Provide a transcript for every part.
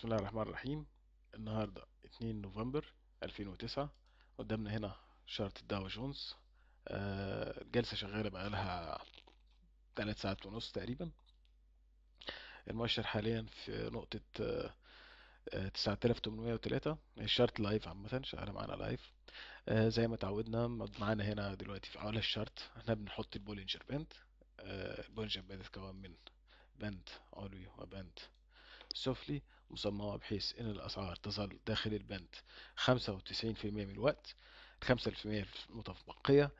بسم الله الرحمن الرحيم. النهاردة 2 نوفمبر 2009. قدامنا هنا شارت الداو جونز. الجلسة شغالة بقالها 3 ساعات ونص تقريبا. المؤشر حاليا في نقطة 9803. الشارت لايف عامة شغالة معانا لايف. زي ما اتعودنا معانا هنا دلوقتي في أعلى الشارت احنا بنحط البولينجر باند. البولينجر باند يتكون من باند علوي وباند سفلي، مصممة بحيث إن الأسعار تظل داخل البند 95% من الوقت. الخمسة في المية المتبقية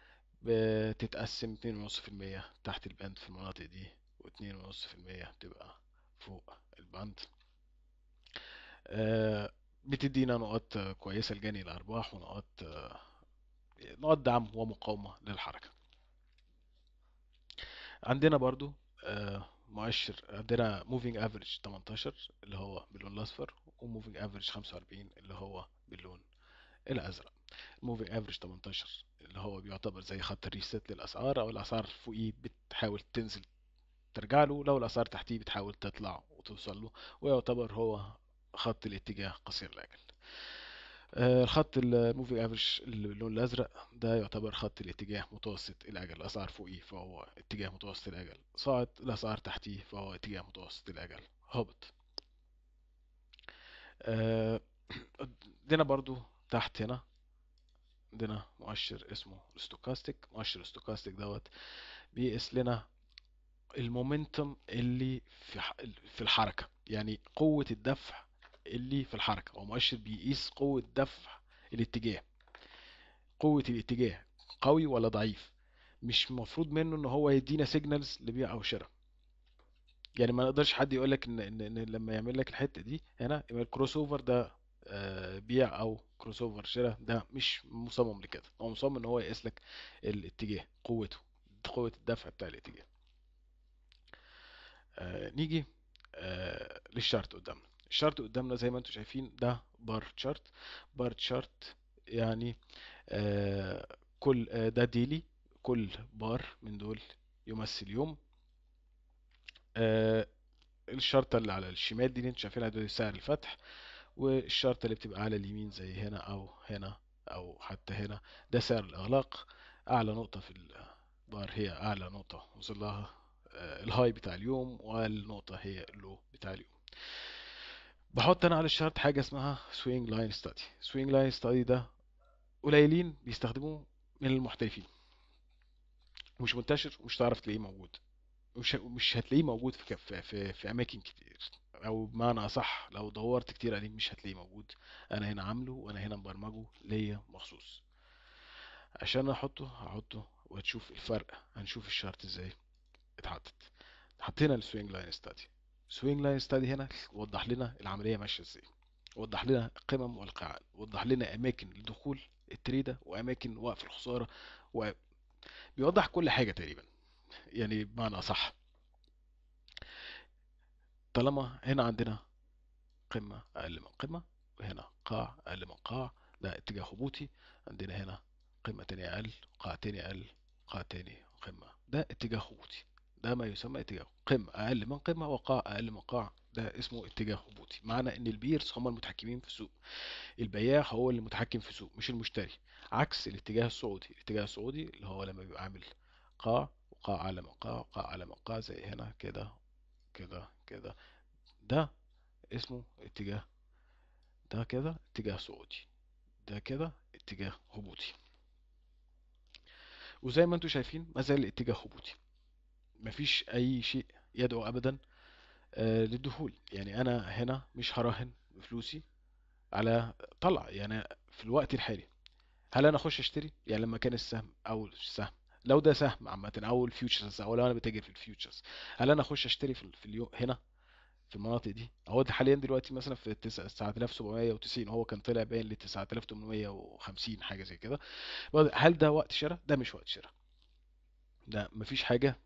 بتتقسم 2.5% تحت البند في المناطق دي، و2.5% تبقى فوق البند. آه، بتدينا نقاط كويسة لجني الأرباح، ونقاط نقاط دعم ومقاومة للحركة. عندنا برضو مؤشر، عندنا موفينج افريج 18 اللي هو باللون الاصفر، وموفينج افريج 45 اللي هو باللون الازرق. الموفينج افريج 18 اللي هو بيعتبر زي خط الريست للاسعار، او الاسعار فوقيه بتحاول تنزل ترجع له، لو الاسعار تحتيه بتحاول تطلع وتوصل له، ويعتبر هو خط الاتجاه قصير الاجل. الخط الموفينج افريج اللي باللون الازرق ده يعتبر خط الاتجاه متوسط الاجل. الاسعار فوقيه فهو اتجاه متوسط الاجل صاعد، الاسعار تحتيه فهو اتجاه متوسط الاجل هابط. آه، عندنا برضو تحت هنا عندنا مؤشر اسمه الستوكاستيك. مؤشر الستوكاستيك دوت بيقيس لنا المومنتم اللي في الحركة، يعني قوة الدفع اللي في الحركة. هو مؤشر بيقيس قوة دفع الاتجاه. قوة الاتجاه قوي ولا ضعيف؟ مش مفروض منه ان هو يدينا سيجنالز لبيع او شراء. يعني ما نقدرش حد يقول لك إن لما يعمل لك الحتة دي هنا يبقى الكروس اوفر ده بيع، او كروس اوفر شراء. ده مش مصمم لكده، هو مصمم ان هو يقيس لك الاتجاه، قوته، قوة الدفع بتاع الاتجاه. نيجي للشارت قدامنا. الشارت قدامنا زي ما انتم شايفين ده بار تشارت. بار تشارت يعني كل ده ديلي. كل بار من دول يمثل يوم. آه، الشرطة اللي على الشمال دي اللي انتوا شايفينها دي سعر الفتح، والشرطة اللي بتبقى على اليمين زي هنا او هنا او حتى هنا ده سعر الإغلاق. أعلى نقطة في البار هي أعلى نقطة وصل لها الهاي بتاع اليوم، والنقطة هي اللو بتاع اليوم. بحط أنا على الشارت حاجة اسمها سوينج لاين ستادي. سوينج لاين ستادي ده قليلين بيستخدموه من المحترفين، مش منتشر ومش هتعرف تلاقيه موجود. مش هتلاقيه موجود في اماكن كتير، او بمعنى اصح لو دورت كتير عليه مش هتلاقيه موجود. انا هنا عامله وانا هنا مبرمجه ليا مخصوص عشان احطه. هحطه وهتشوف الفرق. هنشوف الشارت ازاي اتحطت. حطينا السوينج لاين ستادي. السوينج لاين ستادي هنا وضح لنا العمليه ماشيه ازاي، وضح لنا القمم والقاعات، وضح لنا اماكن لدخول التريده واماكن وقف الخساره، وبيوضح كل حاجه تقريبا. يعني بمعنى اصح، طالما هنا عندنا قمة أقل من قمة، وهنا قاع أقل من قاع، ده اتجاه هبوطي. عندنا هنا قمة تانية أقل، قاع تاني أقل، قاع تاني قمة، ده اتجاه هبوطي. ده ما يسمى اتجاه قمة أقل من قمة وقاع أقل من قاع، ده اسمه اتجاه هبوطي. معنى إن البيرز هم المتحكمين في السوق، البياع هو اللي متحكم في السوق مش المشتري. عكس الاتجاه الصعودي. الاتجاه الصعودي اللي هو لما بيبقى عامل قاع وقاع أعلى من قاع وقاع أعلى من قاع زي هنا كده كده كده، ده اسمه اتجاه. ده كده اتجاه صعودي، ده كده اتجاه هبوطي. وزي ما انتم شايفين ما زال الاتجاه هبوطي. مفيش اي شيء يدعو ابدا للدخول. يعني انا هنا مش هراهن فلوسي على طلع يعني في الوقت الحالي. هل انا اخش اشتري يعني لما كان السهم او السهم، لو ده سهم عامه او الفيوتشرز، او لو انا بتاجر في الفيوتشرز، هل انا اخش اشتري في اليوم هنا في المناطق دي؟ هو ده حاليا دلوقتي مثلا في 9790، هو كان طلع باين ل 9850 حاجه زي كده. هل ده وقت شراء؟ ده مش وقت شراء. ده مفيش حاجه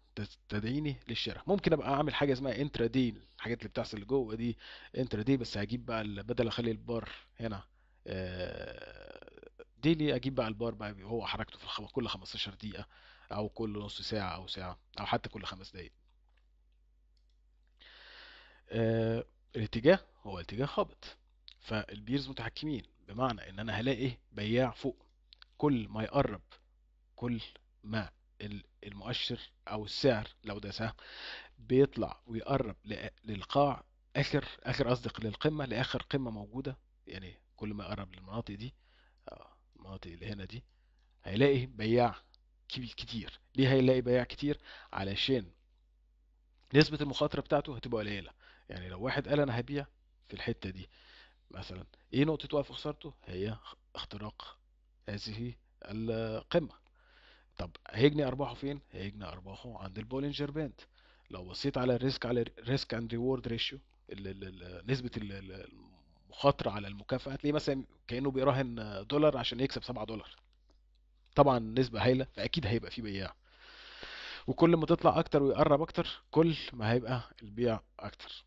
تدعيني للشراء. ممكن ابقى اعمل حاجه اسمها انترا دي، الحاجات اللي بتحصل جوه دي انترا دي، بس هجيب بقى بدل اخلي البار هنا ديلي، اجيب بقى البار بقى هو حركته في كل 15 دقيقه، او كل نص ساعه او ساعه، او حتى كل 5 دقائق. الاتجاه هو اتجاه هابط. فالبيرز متحكمين، بمعنى ان انا هلاقي بياع فوق. كل ما يقرب، كل ما المؤشر او السعر لو ده سهم بيطلع ويقرب للقاع، اخر قصدي للقمه، لاخر قمه موجوده. يعني كل ما يقرب للمناطق دي، المناطق اللي هنا دي، هيلاقي بياع كتير. ليه هيلاقي بياع كتير؟ علشان نسبة المخاطرة بتاعته هتبقى قليلة. يعني لو واحد قال انا هبيع في الحتة دي مثلا، ايه نقطة وقف خسارته؟ هي اختراق هذه القمة. طب هيجني ارباحه فين؟ هيجني ارباحه عند البولينجر باند. لو بصيت على الريسك، على الريسك اند ريورد ريشيو، نسبة المخاطرة على المكافأة، هتلاقيه مثلا كأنه بيراهن دولار عشان يكسب 7 دولار. طبعا نسبة هايلة، فأكيد هيبقى في بياع. وكل ما تطلع أكتر ويقرب أكتر، كل ما هيبقى البيع أكتر،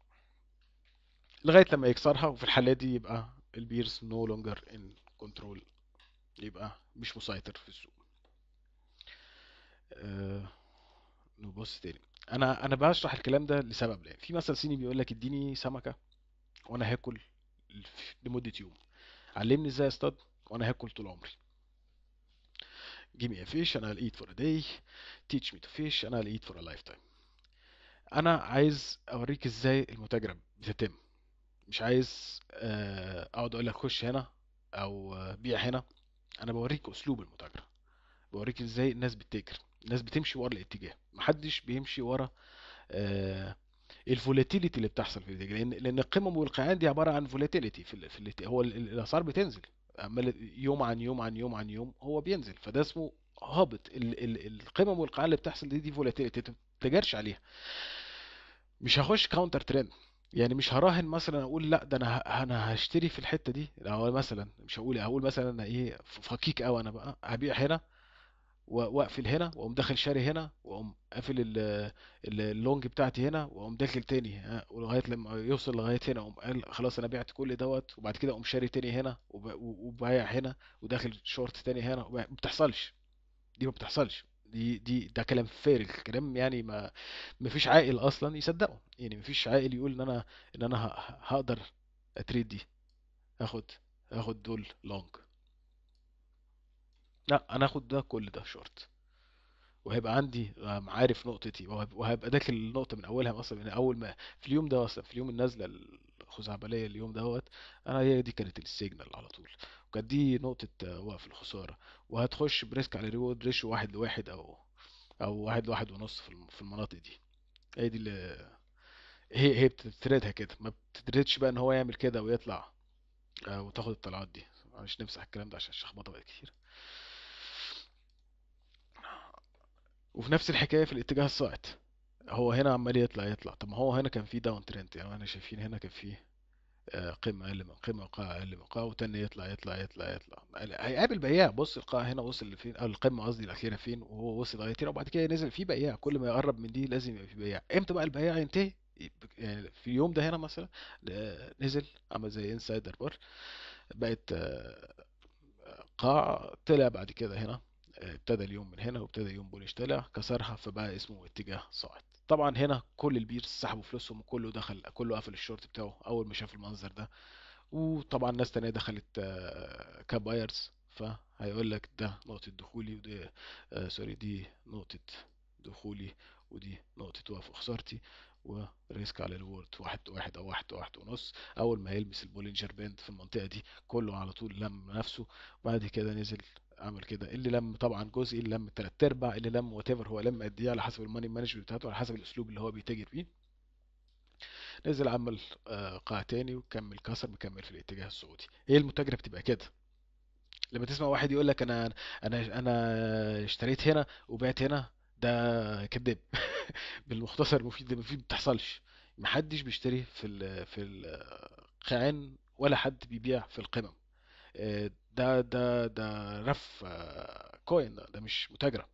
لغاية لما يكسرها. وفي الحالة دي يبقى البيرز نو لونجر ان كنترول، يبقى مش مسيطر في السوق. أه نبص تاني. انا بشرح الكلام ده لسبب، لان في مثل صيني بيقول لك اديني سمكة وانا هاكل لمدة يوم، علمني ازاي اصطاد وانا هاكل طول عمري. give me a fish and I'll eat for a day, teach me to fish and I'll eat for a lifetime. انا عايز اوريك ازاي المتاجرة بتتم، مش عايز اقعد اقول لك خش هنا او بيع هنا. انا بوريك اسلوب المتاجرة، بوريك ازاي الناس بتتاجر. الناس بتمشي ورا الاتجاه، محدش بيمشي ورا الفولاتيليتي اللي بتحصل في الاتجاه، لان القمم والقاعان دي عباره عن فولاتيليتي هو الاسعار بتنزل عمال يوم عن يوم عن يوم عن يوم، هو بينزل، فده اسمه هابط. القمم والقاعان اللي بتحصل دي فولاتيليتي، انت ما تتاجرش عليها. مش هخش كاونتر ترند، يعني مش هراهن مثلا اقول لا ده انا هشتري في الحته دي. لو مثلا مش هقول مثلا انا ايه فكيك قوي، انا بقى هبيع هنا واقفل هنا، واقوم داخل شاري هنا، واقوم قافل اللونج بتاعتي هنا، واقوم داخل تاني ولغايه لما يوصل لغايه هنا، اقوم قال خلاص انا بعت كل دوت، وبعد كده اقوم شاري تاني هنا وبايع هنا، وداخل شورت تاني هنا ما بتحصلش. دي ما بتحصلش. ده كلام فارغ، كلام يعني ما فيش عاقل اصلا يصدقه. يعني ما فيش عاقل يقول ان انا هقدر اتريد دي، هاخد هاخد دول لونج. لا، انا هاخد ده كل ده شورت، وهيبقى عندي عارف نقطتي، وهبقى داخل النقطة من أولها، أصلا من أول ما في اليوم ده، أصلا في اليوم النازلة الخزعبلية اليوم دوت، أنا هي دي كانت السيجنال على طول، وكانت دي نقطة وقف الخسارة. وهتخش بريسك على ريورد ريشيو 1:1 أو 1:1.5 في المناطق دي. هي دي اللي هي بتتردها كده، ما بتتردش بقى إن هو يعمل كده ويطلع وتاخد الطلعات دي. مش نمسح الكلام ده عشان الشخبطة بقت كتير. وفي نفس الحكاية في الاتجاه الصاعد، هو هنا عمال يطلع. طب ما هو هنا كان في داون ترند، يعني احنا شايفين هنا كان في قمة أقل من قمة، وقاع أقل من قاع، وتاني يطلع. هيقابل بياع. بص القاع هنا وصل لفين، أو القمة قصدي الأخيرة فين، وهو وصل لغاية هنا، وبعد كده نزل في بياع. كل ما يقرب من دي لازم يبقى في بياع. امتى بقى البياع ينتهي؟ يعني في اليوم ده هنا مثلا نزل، عمل زي انسايدر بار، بقت قاع، طلع بعد كده هنا، ابتدى اليوم من هنا، وابتدى يوم بوليش طلع كسرها، فبقى اسمه اتجاه صاعد. طبعا هنا كل البيرز سحبوا فلوسهم، وكله دخل، كله قفل الشورت بتاعه اول ما شاف المنظر ده. وطبعا ناس تانية دخلت كبايرز، فهيقول لك ده نقطة دخولي، ودي سوري، دي نقطة دخولي، ودي نقطة وقف خسارتي. وريسك على الورد 1:1 أو 1:1.5. أول ما يلمس البولينجر باند في المنطقة دي، كله على طول لم نفسه. بعد كده نزل، عمل كده، اللي لم طبعا جزء، اللي لم 3/4، اللي لم وات ايفر، هو لم قد ايه على حسب الماني مانجمنت بتاعته، على حسب الاسلوب اللي هو بيتاجر بيه. نزل عمل قاع تاني، وكمل كسر، مكمل في الاتجاه الصعودي. هي المتاجرة بتبقى كده. لما تسمع واحد يقول لك انا اشتريت هنا وبعت هنا، ده كذاب. بالمختصر المفيد، ده مفيد، بتحصلش. محدش بيشتري في القاعان، ولا حد بيبيع في القمم. ده رف كوين، ده مش متاجرة.